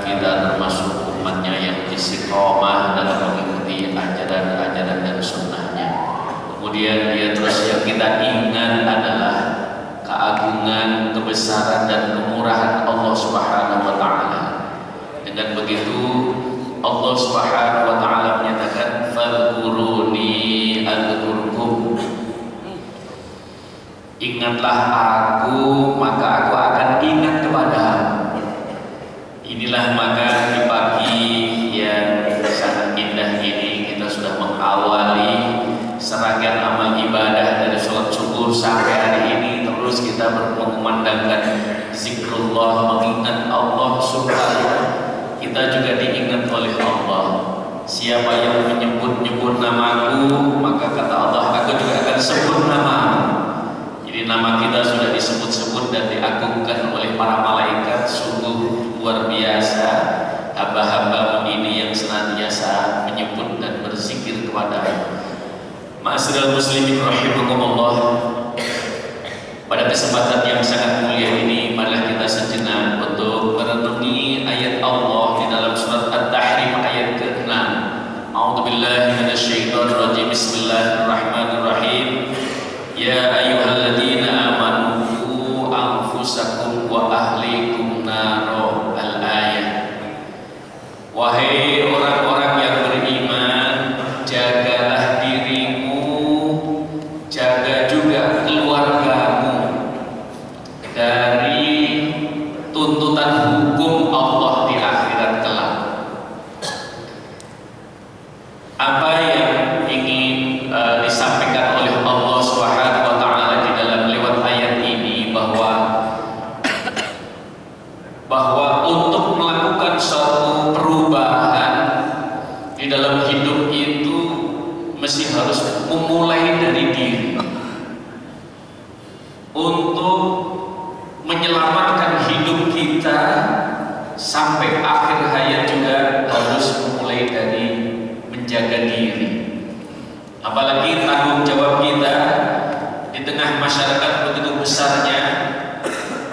Kita termasuk umatnya yang istiqomah dalam mengikuti ajaran-ajaran dan sunnahnya. Kemudian dia terus yang kita ingat adalah keagungan, kebesaran dan kemurahan Allah Subhanahu wa taala. Dengan begitu Allah Subhanahu wa taala menyatakan fadhkuruni adzkurkum. Ingatlah aku maka aku akan ingat kepadamu. Inilah maka di pagi yang sangat indah ini kita sudah mengawali serangkaian amal ibadah dari sholat subuh sampai hari ini. Terus kita mengumandangkan zikrullah, mengingat Allah supaya kita juga diingat oleh Allah. Siapa yang menyebut-nyebut namaku, maka kata Allah, aku juga akan sebut namamu. Jadi nama kita sudah disebut-sebut dan diagungkan oleh para malaikat. Sungguh luar biasa hamba-hambamu ini yang senantiasa menyebut dan berzikir kepada-Mu. Ma'asyiral muslimin rahimakumullah. Pada kesempatan yang sangat mulia ini, marilah kita sejenak untuk merenungi ayat Allah di dalam surat At-Tahrim ayat ke-6. A'udzubillahi minasyaitonir rajim. Bismillahirrahmanirrahim. Ya ayyuhalladzina amanu qu anfusakum wa ahlikum naro. Al-ayat. Wahai orang-orang yang beriman, jagalah dirimu, jaga juga keluargamu dari tuntutan hukum Allah di akhirat kelak. Apa yang ingin disampaikan oleh Allah Subhanahu wa taala di dalam lewat ayat ini, bahwa untuk melakukan suatu perubahan di dalam hidup itu mesti harus memulai dari diri. Untuk menyelamatkan hidup kita sampai akhir hayat juga harus memulai dari menjaga diri. Apalagi tanggung jawab kita di tengah masyarakat begitu besarnya,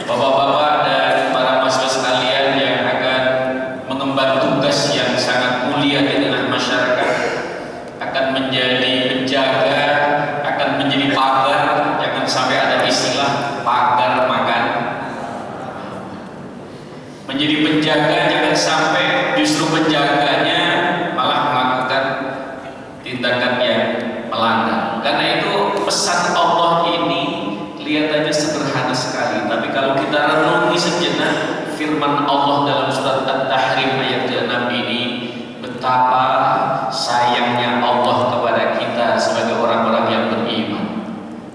bapak-bapak dan para mahasiswa sekalian yang akan mengemban tugas yang sangat mulia di tengah masyarakat, akan menjadi penjaga, akan menjadi pagar. Jangan sampai ada istilah pagar makan. Menjadi penjaga, jangan sampai justru penjaganya malah melakukan tindakan yang melanggar. Karena itu pesan Allah ini kelihatannya sederhana sekali, tapi kalau kita renungi sejenak firman Allah dalam surat At-Tahrim ayat ke-6 ini, betapa sayangnya Allah kepada kita sebagai orang-orang yang beriman.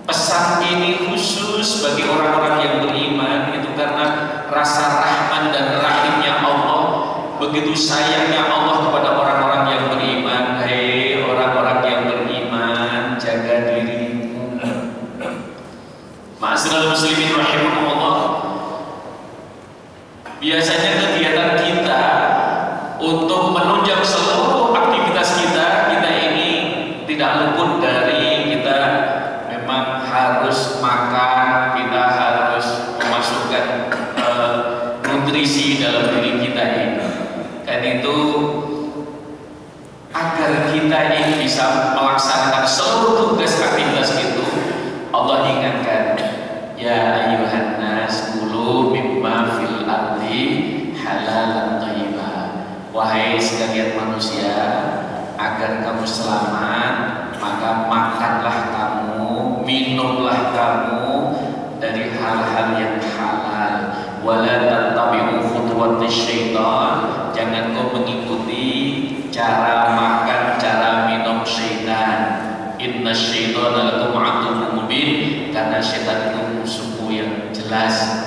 Pesan ini khusus bagi orang-orang yang beriman itu karena rasa rahman dan rahimnya Allah. Begitu sayangnya Allah kepada orang-orang yang beriman. Hei orang-orang yang beriman, jaga dirimu. Ma'asyiral muslimin rahimakumullah. Biasanya kegiatan kita untuk menunjang seluruh aktivitas kita ini tidak luput dari kita memang harus makan, kita harus memasukkan nutrisi dalam diri kita ini. Dan itu agar kita ini bisa melaksanakan seluruh tugas aktivitas itu, Allah ingatkan, ya ayyuhan nas kulu mimma fil ardi halalan thayyibah. Wahai sekalian manusia, agar kamu selamat, maka makanlah kamu, minumlah kamu dari hal-hal yang halal. Wala tattabi'u khutuwatis syaitan. Jangan kau mengikuti cara makan, cara minum syaitan. Inna syaitana lakum aduwwun mubin. Karena syaitan itu musuhmu yang jelas.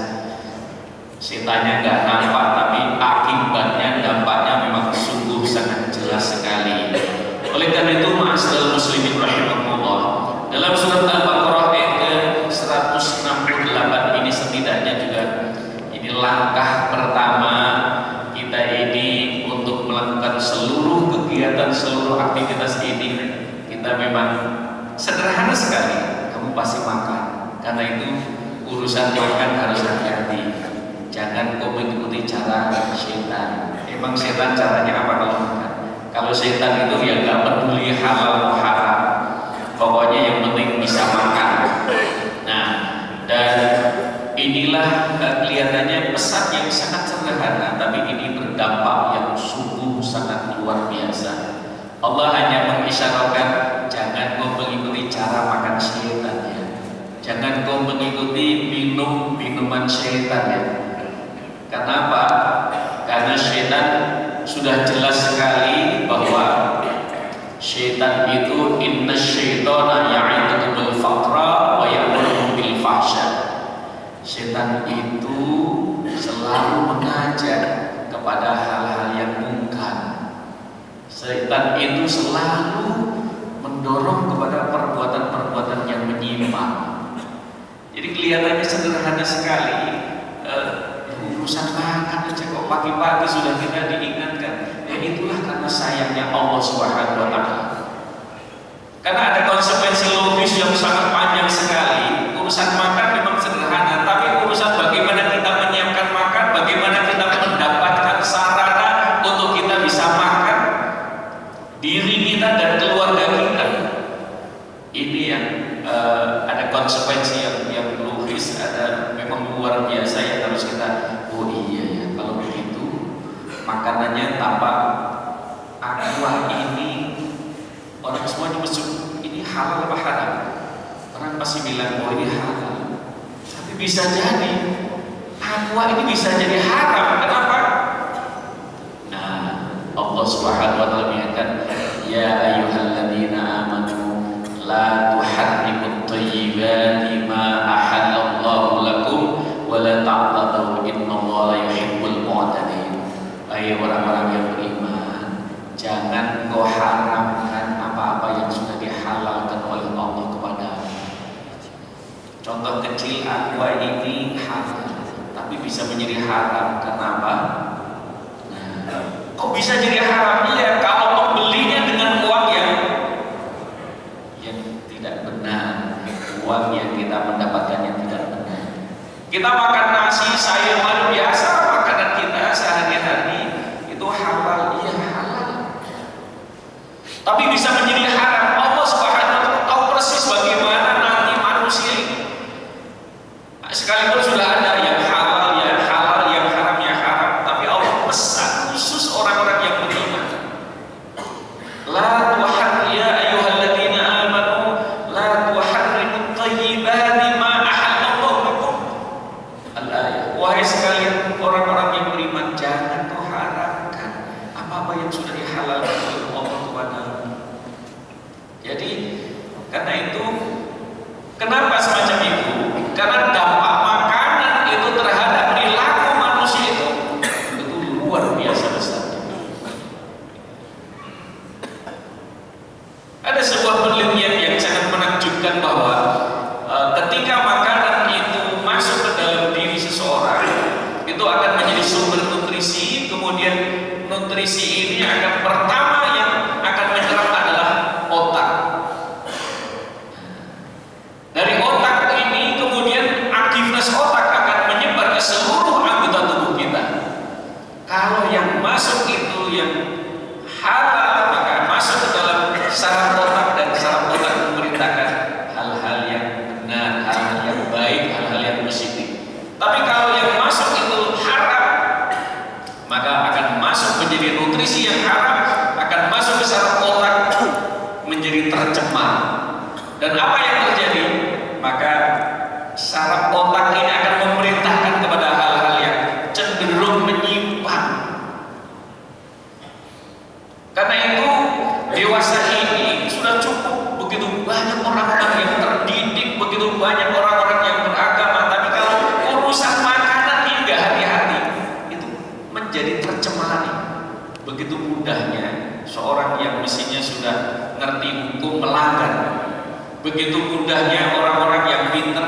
Setannya nggak nampak, tapi akibatnya, dampaknya memang sungguh sangat jelas sekali. Oleh karena itu, ma'asyiral muslimin rahimakumullah, dalam surat Al-Baqarah ayat ke-168 ini setidaknya juga ini langkah pertama kita ini untuk melakukan seluruh kegiatan kegiatan, seluruh aktivitas ini kita memang sederhana sekali. Kamu pasti makan. Karena itu urusan makan harus hati-hati. Jangan kau mengikuti cara setan. Emang setan caranya apa kalau makan? Kalau setan itu ya nggak peduli halal haram. Pokoknya yang penting bisa makan. Nah, dan inilah kelihatannya pesan yang sangat sederhana, tapi ini berdampak yang sungguh sangat luar biasa. Allah hanya mengisyaratkan, jangan kau mengikuti cara makan setan ya. Jangan kau mengikuti minuman setan ya. Kenapa? Karena setan sudah jelas sekali bahwa setan itu inna syaitana ya'idukumul faqra wa ya'murukum bil fahsya. Setan itu selalu mengajak kepada hal-hal yang mungkar. Setan itu selalu mendorong kepada perbuatan-perbuatan yang menyimpang. Jadi kelihatannya sederhana sekali. Urusan makan aja kok pagi-pagi sudah kita diingatkan. Ya itulah karena sayangnya Allah Subhanahu wa Ta'ala. Karena ada konsekuensi logis yang sangat panjang sekali. Urusan makan memang sederhana, tapi urusan bagaimana kita menyiapkan makan, bagaimana kita mendapatkan sarana untuk kita bisa makan diri kita dan keluarga kita. Ini yang ada konsekuensi yang logis, ada memang luar biasa yang harus kita, oh iya ya, kalau begitu makanannya tanpa aqua ini orang semuanya masuk ini halal apa haram? Orang pasti bilang oh ini halal, tapi bisa jadi aqua ini bisa jadi haram. Kenapa? Nah, Allah Subhanahu wa Ta'ala mengatakan, ya ayyuhalladzina amanu la tuharrimut thayyibati ma ahallallahu lakum wa la ta'tadu innallaha la yuhibbul mu'tadin. Hai orang-orang yang beriman, jangan kau haramkan apa-apa yang sudah dihalalkan oleh Allah kepada. Contoh kecil, aqua ini halal tapi bisa menjadi haram. Kenapa? Nah, kok bisa jadi haram? Ya kalau membelinya dengan uang yang tidak benar, uang yang kita mendapatkannya tidak benar. Kita makan nasi, sayuran biasa, makanan kita sehari-hari itu halal, iya halal. Tapi bisa menjadi haram. Allah Subhanahu wa Ta'ala tahu persis bagaimana nanti manusia ini. Sekalipun sudah ada yang halal ya halal, yang haram ya haram, tapi Allah pesan khusus orang-orang yang beriman. La tuharrim ya ayyuhalladzina amanu la tuharrimut thayyibati ma ahallallahu lakum. Al-ayat. Wahai sekalian orang-orang yang beriman, jangan kau haramkan apa-apa yang sudah dihalalkan oleh Allah kepadamu. Jadi karena itu, kenapa semacam itu? Karena dampak makanan itu terhadap perilaku manusia itu luar biasa besarnya. Ada sebuah penelitian yang sangat menakjubkan bahwa ketika makanan itu masuk ke dalam diri seseorang, itu akan menjadi sumber nutrisi. Kemudian nutrisi ini akan pertama yang akan menyerap adalah otak. Dari otak ini kemudian aktivitas otak akan menyebar ke seluruh anggota tubuh kita. Kalau yang masuk itu yang halal, maka masuk ke dalam saraf otak, dan saraf otak memerintahkan hal-hal yang benar, hal-hal yang baik, hal-hal yang positif. Tapi kalau yang masuk itu haram, maka akan masuk menjadi nutrisi yang haram, akan masuk ke saraf otak menjadi tercemar. Dan apa yang terjadi? Maka saraf otak ini akan memerintahkan kepada hal-hal yang cenderung menyimpang. Karena itu dewasa ini sudah cukup begitu banyak orang-orang yang terdidik, begitu banyak orang-orang yang beragama, tapi kalau urusan makanan ini nggak hati-hati, itu menjadi tercemar. Begitu mudahnya seorang yang mestinya sudah ngerti hukum melanggar. Begitu mudahnya orang-orang yang pintar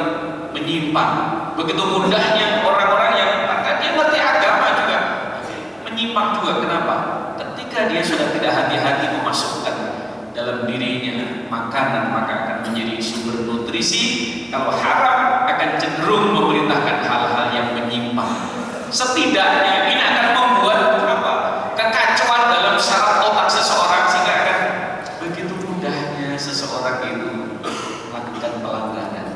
menyimpang. Begitu mudahnya orang-orang yang dia ngerti agama juga menyimpang juga. Kenapa? Ketika dia sudah tidak hati-hati memasukkan dalam dirinya makanan, maka akan menjadi sumber nutrisi. Kalau haram akan cenderung memerintahkan hal-hal yang menyimpang. Setidaknya ini akan membuat kekacauan dalam saraf otak seseorang, sehingga akan begitu mudahnya seseorang itu melakukan pelanggaran.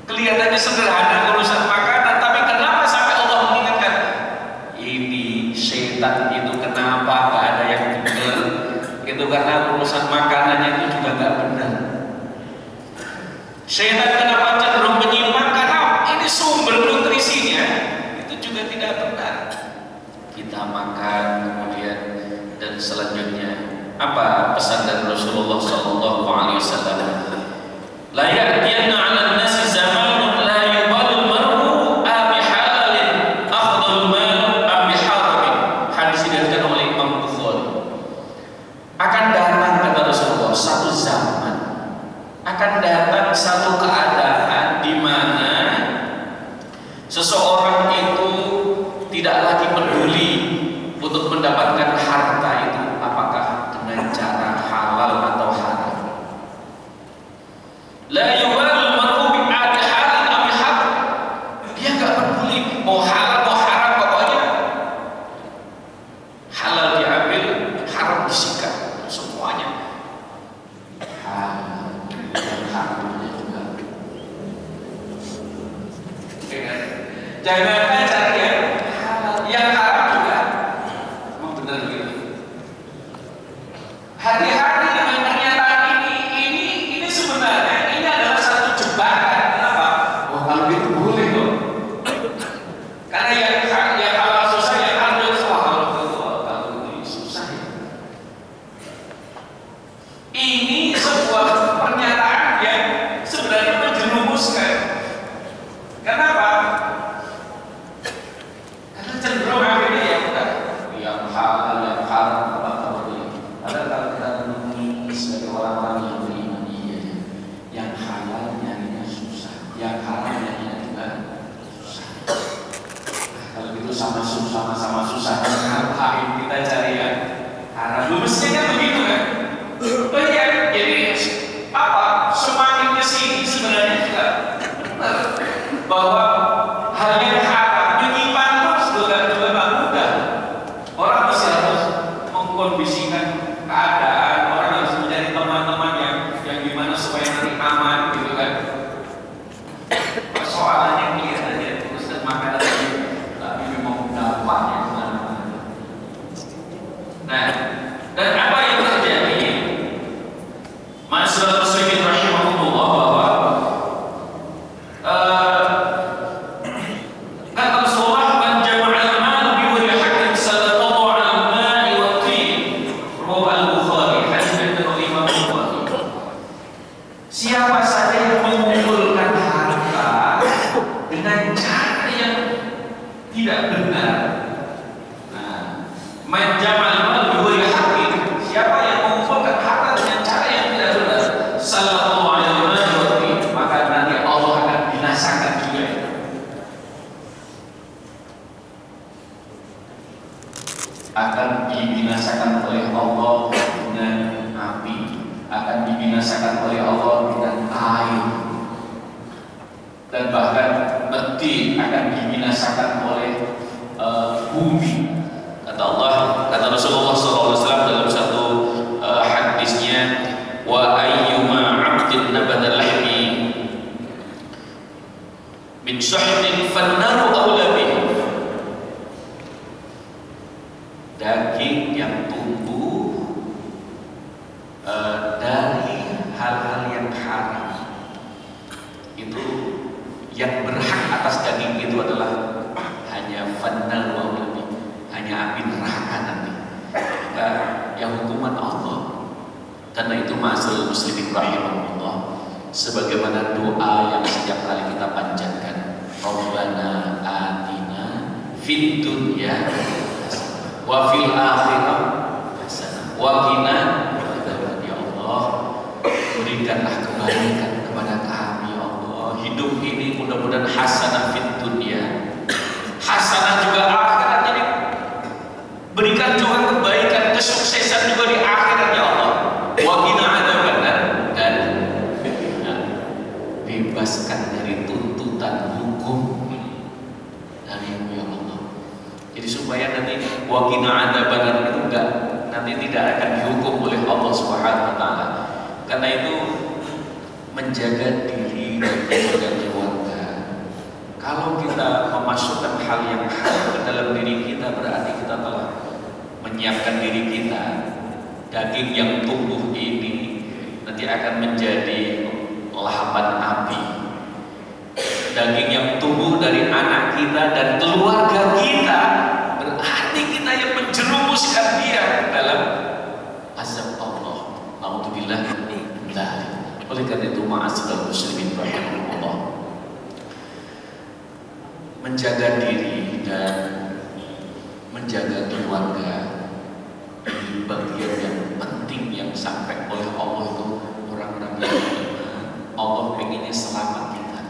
Kelihatannya sederhana urusan makanan, tapi kenapa sampai Allah mengingatkan? Ini setan itu kenapa nggak ada yang benar? Itu karena urusan makanannya itu juga nggak benar. Setan kenapa cenderung menyimpang? Karena ini sumber nutrisinya itu juga tidak benar. Kita makan kemudian, dan selanjutnya apa pesan dari Rasulullah Sallallahu Alaihi Wasallam? La ya'tiyanna 'alan nasi zamanun la yubalul mar'u abi halalin afdal mal abi haramin. Hadis diriwayatkan oleh Imam Bukhari. Akan datang, kata Rasulullah, satu zaman, akan datang satu keadaan di mana seseorang itu tidak lagi peduli untuk mendapatkan harta itu apakah dengan cara halal atau haram. La yubalul mar'u bi abi halal abi haram. Dia nggak peduli mau halal mau haram, pokoknya halal diambil, haram disikat, semuanya halal dan haramnya juga. Jangan cari yang haram juga. Emang benar begitu? Hati-hati dengan pernyataan ini sebenarnya ini adalah satu jebakan. Kenapa? Oh, kalau itu boleh kok. Karena yang halal susah, yang haram susah. Kalau itu susah ya. Ini sebuah pernyataan yang sebenarnya menjerumuskan. Kenapa? Karena cenderung akhirnya ya udah yang halal yang haram apa boleh. Padahal kalau kita menemui sebagai orang-orang yang beriman, iya, yang halal nyarinya susah, yang haram nyarinya juga susah. Kalau gitu sama-sama susah. Ngapain kita cari yang haram? Lu mestinya kan begitu kan? Oh iya, jadi apa? Semakin kesini sebenarnya juga benar bahwa hal yang haram menyimpang juga nggak mudah. Orang masih harus mengkondisikan keadaan, orang harus mencari teman-teman yang gimana supaya nanti aman gitu kan. Persoalannya clear aja, terus dan makanan tadi tapi memang dampaknya kemana-mana. Nah, dan apa yang terjadi? Masyaallah muslimin rahimahumullah, bahwa kata Rasulullah, man jama'al mal bi wajhi haqqin sallallahu 'alal ma'i wa tin. Rawahu al-Bukhari. Hadis dari Imam Bukhari. Siapa saja yang mengumpulkan harta dengan cara yang tidak benar. Nah, man jama'al mal bi wajhi haqqin, siapa yang mengumpulkan harta dengan cara yang tidak benar, sallallahu 'alal ma'i wa tin, maka nanti Allah akan binasakan juga. Akan dibinasakan oleh Allah dengan api, akan dibinasakan oleh Allah dengan air, dan bahkan peti akan dibinasakan oleh bumi. Kata Allah, kata Rasulullah SAW dalam satu hadisnya, wa ayyuma 'abdin nabata lahmi min suhtin fannaru awla bihi. Daging yang tumbuh dari hal-hal yang haram, itu yang berhak atas daging itu adalah hanya fannaru awla bihi, hanya api neraka nanti. Maka yang hukuman Allah. Karena itu ma'asyiral muslimin rahimahumullah, sebagaimana doa yang setiap kali kita panjatkan, Rabbana atina fid dunya hasanah wa fil akhirah hasanah wa qina adzabannar. Ya Allah, berikanlah kebaikan kepada kami, ya Allah. Hidup ini mudah-mudahan hasanah fid dunya, hasanah juga akhirat. Jadi berikan juga kebaikan nanti tidak akan dihukum oleh Allah Subhanahu wa taala. Karena itu menjaga diri dan menjaga keluarga. Kalau kita memasukkan hal yang haram ke dalam diri kita, berarti kita telah menyiapkan diri kita. Daging yang tumbuh ini nanti akan menjadi lahapan api. Daging yang tumbuh dari anak kita dan keluarga kita, berarti kita yang menjerumuskan dia dalam azab Allah. Alhamdulillah. Oleh karena itu, ma'asyiral muslimin rahimahullah, menjaga diri dan menjaga keluarga ini bagian yang penting yang sampai oleh Allah itu orang-orang yang beriman. Allah pengennya selamat kita.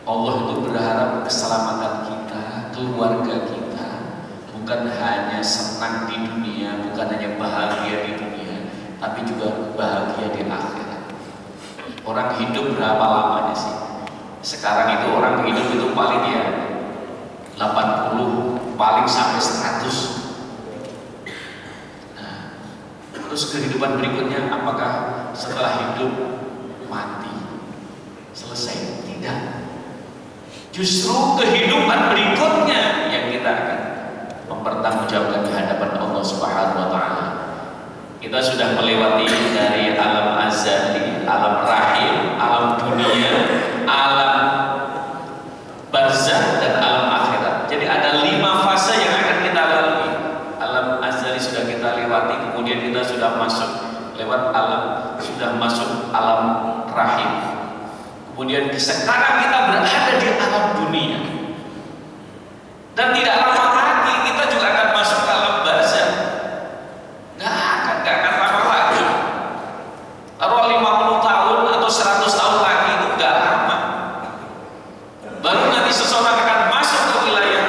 Allah itu berharap keselamatan kita, keluarga kita, bukan hanya senang di dunia, bukan hanya bahagia di dunia, tapi juga bahagia di akhirat. Orang hidup berapa lamanya sih? Sekarang itu orang hidup itu paling ya 80, paling sampai 100. Nah, terus kehidupan berikutnya apakah setelah hidup mati selesai? Tidak. Justru kehidupan berikutnya yang kita akan mempertanggungjawabkan di hadapan Allah Subhanahu wa taala. Kita sudah melewati dari alam azali, alam rahim, alam dunia, alam barzakh dan alam akhirat. Jadi ada 5 fase yang akan kita lalui. Alam azali sudah kita lewati, kemudian kita sudah masuk lewat alam, sudah masuk alam rahim. Kemudian sekarang kita berada di alam dunia. Dan tidak lama lagi kita juga akan masuk ke alam barzakh. Gak akan lama lagi. Taruh 50 tahun atau 100 tahun lagi itu gak lama. Baru nanti seseorang akan masuk ke wilayah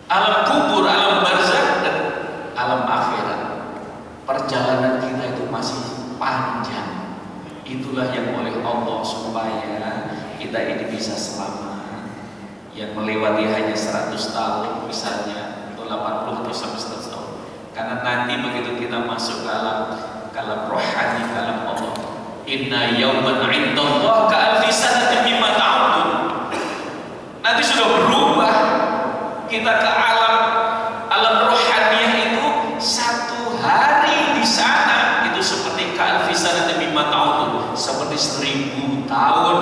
alam kubur, alam barzakh dan alam akhirat. Perjalanan kita itu masih panjang. Itulah yang oleh Allah supaya kita ini bisa selamat. Yang melewati hanya 100 tahun misalnya, atau 80 atau sampai 100 tahun. Karena nanti begitu kita masuk ke alam rohani, ke alam Allah, inna yawman 'indallah ka'alfi sanatin mimma ta'udun. Nanti sudah berubah kita ke alam rohaniah itu. 1 hari di sana itu seperti ka'alfi sanatin mimma ta'udun, seperti 1000 tahun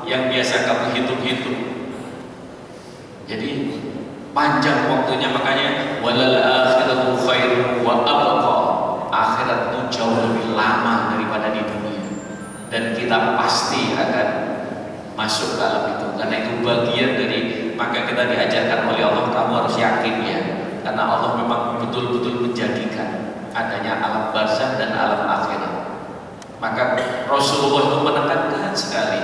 yang biasa kamu hitung-hitung. Jadi panjang waktunya, makanya walal akhiratu khairu wa abqa. Akhirat itu jauh lebih lama daripada di dunia, dan kita pasti akan masuk ke alam itu. Karena itu bagian dari, maka kita diajarkan oleh Allah, kamu harus yakin ya, karena Allah memang betul-betul menjadikan adanya alam barzakh dan alam akhirat. Maka Rasulullah itu menekankan sekali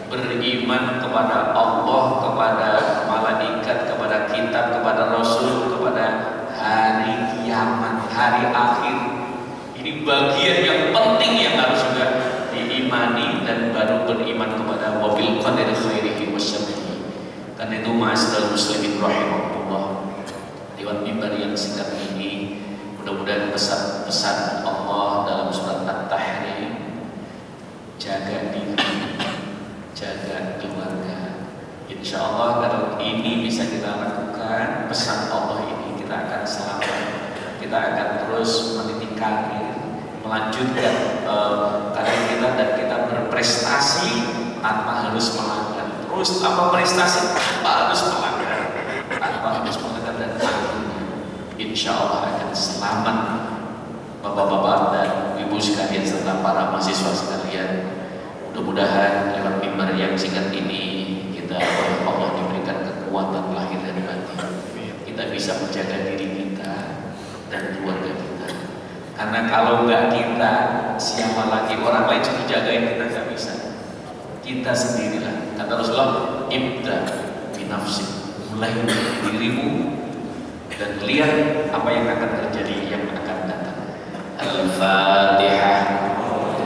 beriman kepada Allah, kepada malaikat, kepada kitab, kepada Rasul, kepada hari kiamat, hari akhir. Ini bagian yang penting yang harus juga diimani, dan baru beriman kepada wabil qadari khairihi wa syarrihi. Karena itu ma'asyiral muslimin rahimahullah, lewat mimbar yang singkat ini mudah-mudahan pesan-pesan Allah dalam surat At-Tahrim, jaga diri, jaga keluarga. Insya Allah kalau ini bisa kita lakukan, pesan Allah ini, kita akan selamat. Kita akan terus meniti karir, melanjutkan karir kita, dan kita berprestasi tanpa harus melanggar. Terus tanpa prestasi, tanpa harus melanggar, dan akhirnya insya Allah akan selamat. Bapak-bapak dan ibu sekalian serta para mahasiswa sekalian, mudah-mudahan lewat mimbar yang singkat ini kita oleh Allah diberikan kekuatan lahir dan batin. Kita bisa menjaga diri kita dan keluarga kita. Karena kalau enggak kita, siapa lagi? Orang lain cuma jagain kita, nggak bisa. Kita sendirilah. Kata Rasulullah, ibda binafsik, mulai dari dirimu dan lihat apa yang akan terjadi, yang akan datang. Al-Fatihah.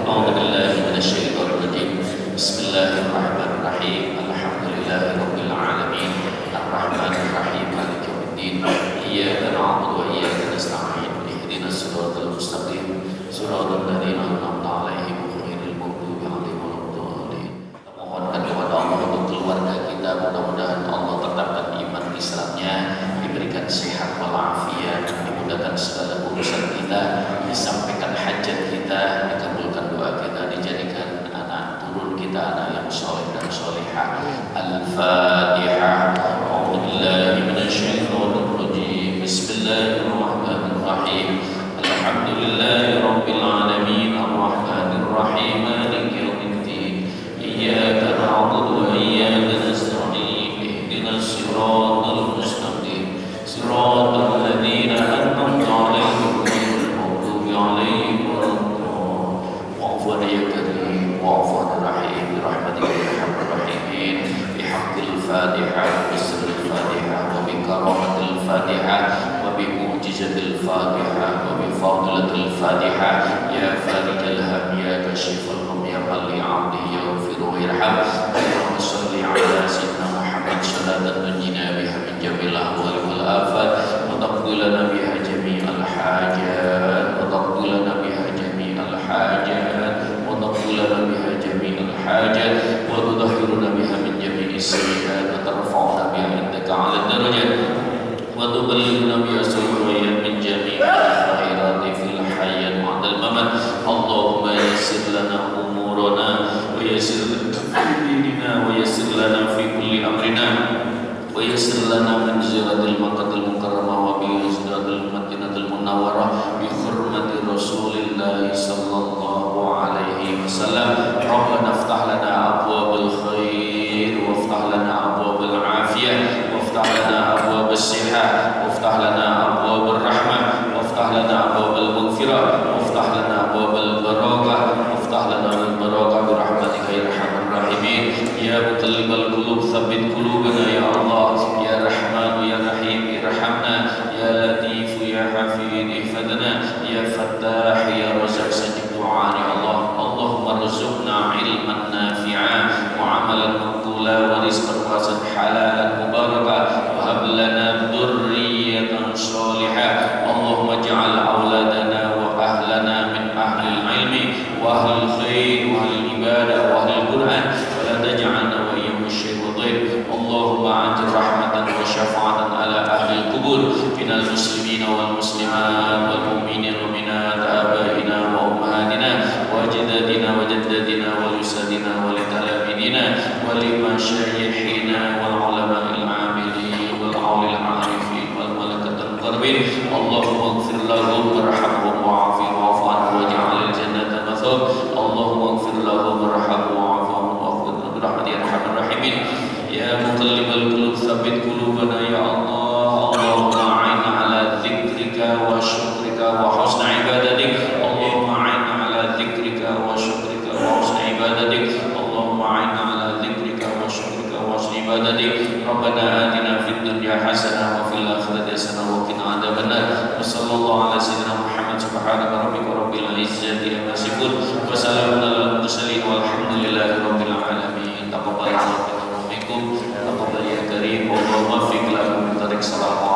A'udzubillahi minasyaitonir rajim. Bismillahirrahmanirrahim. Alhamdulillahirabbil alamin. Arrahmanirrahim. Maliki yaumiddin. Iyyaka na'budu wa iyyaka nasta'in. Ihdinas siratal mustaqim, siratal ladzina an'amta 'alaihim ghairil maghdubi 'alaihim waladdallin. Mohonkan kepada Allah untuk keluarga kita, mudah-mudahan Allah tetapkan iman Islamnya, diberikan sehat walafiat, dimudahkan segala urusan kita, disampaikan hajat kita, dikabulkan doa kita, dijadikan anak turun kita anak yang soleh dan solehah. Al-Fatihah. A'udzubillahi minasyaitonir rajim. Bismillahirrahmanirrahim. Alhamdulillahi rabbil alamin, arrahmanir rahim, maliki yaumiddin. Iyyaka na'budu wa iyyaka nasta'in. Ihdinas siratal mustaqim, siratal ladzina an'amta 'alaihim ghairil maghdubi 'alaihim waladdallin. Wa'fu 'anna ya karim, wa'fu 'anna rahim, bi rahmatika ya arhamar rahimin. Bihaqqil Fatihah, bismil Fatihah, wa bi karamatil Fatihah, wa bi mu'jizatil Fatihah, wa bi fadlatil Fatihah. Ya farijal ham, ya kashifal hum, ya bali 'abdi, ya ghafiru irham. Allahumma shalli 'ala sayyidina Muhammad salatan tunjina biha min jamil ahwal wal afat, wa taqdi lana biha jami'al hajat, wa taqdi lana biha jami'al hajat, wa taqdi lana biha jami'al hajat, wa tudahhiruna biha min jami'is sayyi'at, wa tarfa'una biha indaka 'ala darajat, wa tuballighuna biha sururiyat min jami'il khairati fil hayat ma'dal mamat. Allahumma yassir lana umurana wa yassir lana dinina wa yassir lana fi kulli amrina wa yassir lana min ziyaratil Makkahil Mukarramah wa bi ziyaratil Madinatil Munawwarah bi hurmati Rasulillah sallallahu alaihi wasallam. Rabbana iftah lana abwabal khair wa iftah lana abwabal afiyah wa iftah lana abwabas sihah wa iftah lana abwabur rahmah wa iftah lana abwabal maghfirah wa iftah lana abwabal barakah wa iftah lana al barakah bi rahmatika ya arhamar rahimin. Ya muqallibal qulub tsabbit qulubana ya Allah. Ya Rahman ya Rahim irhamna. Ya Latif ya Hafid ihfadna. Ya Fattah ya Razzaq sajib du'ana ya Allah. Allahumma rzuqna ilman nafi'a wa amalan maqbula wa rizqan wasan halalan mubarakah wa hab lana dzurriyyatan shalihah. Allahumma ij'al auladana wa ahlana min ahlil ilmi wa ahlil khair wa ahlil ibadah wa ahlil Qur'an wa la taj'alna wa iyyahum syaitan. Allahumma anjir rahmatan wa syafa'atan ala ahlil kubur minal muslimina wal muslimat wal mu'minin wa minat abaina wa ummahatina wa ajdadina wa jaddatina wa lusadina wa litalabidina wa limasyayikhina wal ulama'il amilin wal awlil arifin wal malakatul qarbin. Allahumma ighfir lahum warhamhum wa'afihim wa'fu anhum waj'alil jannata mathwab. Allahumma ighfir lahum warhamhum wa'afihim wa'fu anhum bi rahmatika ya arhamar rahimin. Ya muqallibal qulub tsabbit qulubana ya Allah. Allahumma a'inna ala dzikrika wa syukrika wa husni ibadatik. Allahumma a'inna ala dzikrika wa syukrika wa husni ibadatik. Allahumma a'inna ala dzikrika wa syukrika wa husni ibadatik. Rabbana atina fid dunya hasanah wa fil akhirati hasanah wa qina adzabannar. Wa sallallahu ala sayyidina Muhammad subhanaka rabbika rabbil izzati amma yasifun wa salamun alal mursalin walhamdulillahi rabbil alamin. Taqabbalallahu minkum taqabbal ya karim. Allahumma fiq lakum tarik salam.